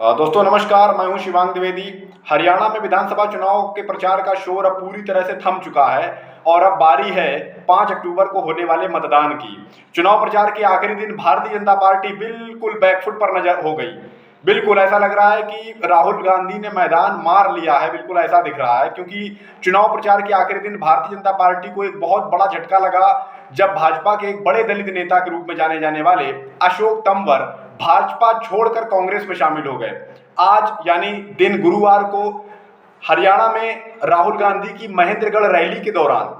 दोस्तों नमस्कार, मैं हूं शिवांग द्विवेदी। हरियाणा में विधानसभा चुनाव के प्रचार का शोर अब पूरी तरह से थम चुका है और अब बारी है 5 अक्टूबर को होने वाले मतदान की। चुनाव प्रचार के आखिरी दिन भारतीय जनता पार्टी बिल्कुल बैकफुट पर नजर हो गई। बिल्कुल ऐसा लग रहा है कि राहुल गांधी ने मैदान मार लिया है, बिल्कुल ऐसा दिख रहा है, क्योंकि चुनाव प्रचार के आखिरी दिन भारतीय जनता पार्टी को एक बहुत बड़ा झटका लगा जब भाजपा के एक बड़े दलित नेता के रूप में जाने जाने वाले अशोक तंवर भाजपा छोड़कर कांग्रेस में शामिल हो गए। आज यानी दिन गुरुवार को हरियाणा में राहुल गांधी की महेंद्रगढ़ रैली के दौरान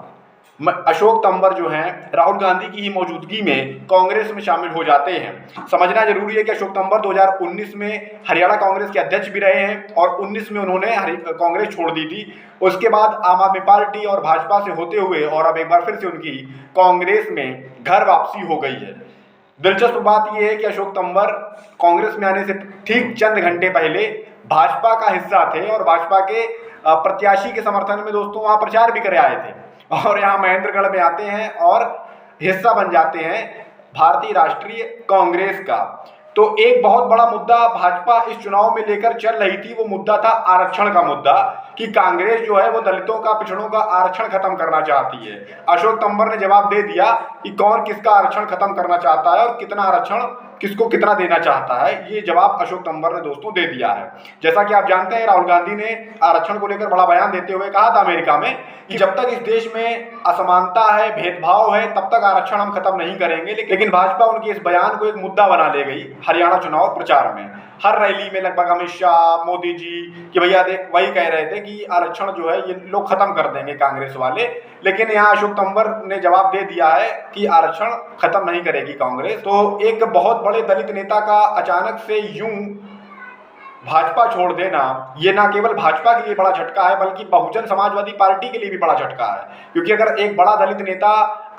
अशोक तंवर जो हैं राहुल गांधी की ही मौजूदगी में कांग्रेस में शामिल हो जाते हैं। समझना जरूरी है कि अशोक तंवर 2019 में हरियाणा कांग्रेस के अध्यक्ष भी रहे हैं और 19 में उन्होंने कांग्रेस छोड़ दी थी। उसके बाद आम आदमी पार्टी और भाजपा से होते हुए और अब एक बार फिर से उनकी कांग्रेस में घर वापसी हो गई है। दिलचस्प बात यह है कि अशोक तंवर कांग्रेस में आने से ठीक चंद घंटे पहले भाजपा का हिस्सा थे और भाजपा के प्रत्याशी के समर्थन में दोस्तों वहां प्रचार भी करे आए थे और यहाँ महेंद्रगढ़ में आते हैं और हिस्सा बन जाते हैं भारतीय राष्ट्रीय कांग्रेस का। तो एक बहुत बड़ा मुद्दा भाजपा इस चुनाव में लेकर चल रही थी, वो मुद्दा था आरक्षण का मुद्दा, कि कांग्रेस जो है वो दलितों का, पिछड़ों का आरक्षण खत्म करना चाहती है। अशोक तंवर ने जवाब दे दिया कि कौन किसका आरक्षण खत्म करना चाहता है और कितना आरक्षण किसको कितना देना चाहता है। ये जवाब अशोक तंवर ने दोस्तों दे दिया है। जैसा कि आप जानते हैं, राहुल गांधी ने आरक्षण को लेकर बड़ा बयान देते हुए कहा था अमेरिका में कि जब तक इस देश में असमानता है, भेदभाव है, तब तक आरक्षण हम खत्म नहीं करेंगे। लेकिन भाजपा उनके इस बयान को एक मुद्दा बना ले गई हरियाणा चुनाव प्रचार में। हर रैली में लगभग अमित शाह, मोदी जी कि भैया देख, वही कह रहे थे कि आरक्षण जो है ये लोग खत्म कर देंगे कांग्रेस वाले। लेकिन यहाँ अशोक तंवर ने जवाब दे दिया है कि आरक्षण खत्म नहीं करेगी कांग्रेस। तो एक बहुत बड़े दलित नेता का अचानक से यूं भाजपा छोड़ देना, ये ना केवल भाजपा के लिए बड़ा झटका है बल्कि बहुजन समाजवादी पार्टी के लिए भी बड़ा झटका है। क्योंकि अगर एक बड़ा दलित नेता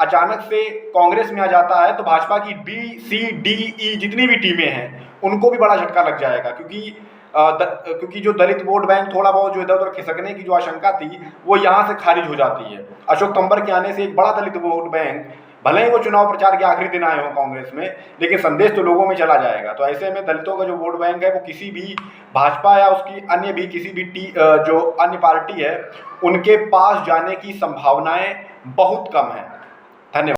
अचानक से कांग्रेस में आ जाता है तो भाजपा की बी, सी, डी, ई जितनी भी टीमें हैं उनको भी बड़ा झटका लग जाएगा। क्योंकि जो दलित वोट बैंक थोड़ा बहुत जो इधर उधर खिसकने की जो आशंका थी वो यहाँ से खारिज हो जाती है। अशोक तंवर के आने से एक बड़ा दलित वोट बैंक, भले ही वो चुनाव प्रचार के आखिरी दिन आए हों कांग्रेस में, लेकिन संदेश तो लोगों में चला जाएगा। तो ऐसे में दलितों का जो वोट बैंक है वो किसी भी भाजपा या उसकी अन्य भी किसी भी जो अन्य पार्टी है उनके पास जाने की संभावनाएं बहुत कम है।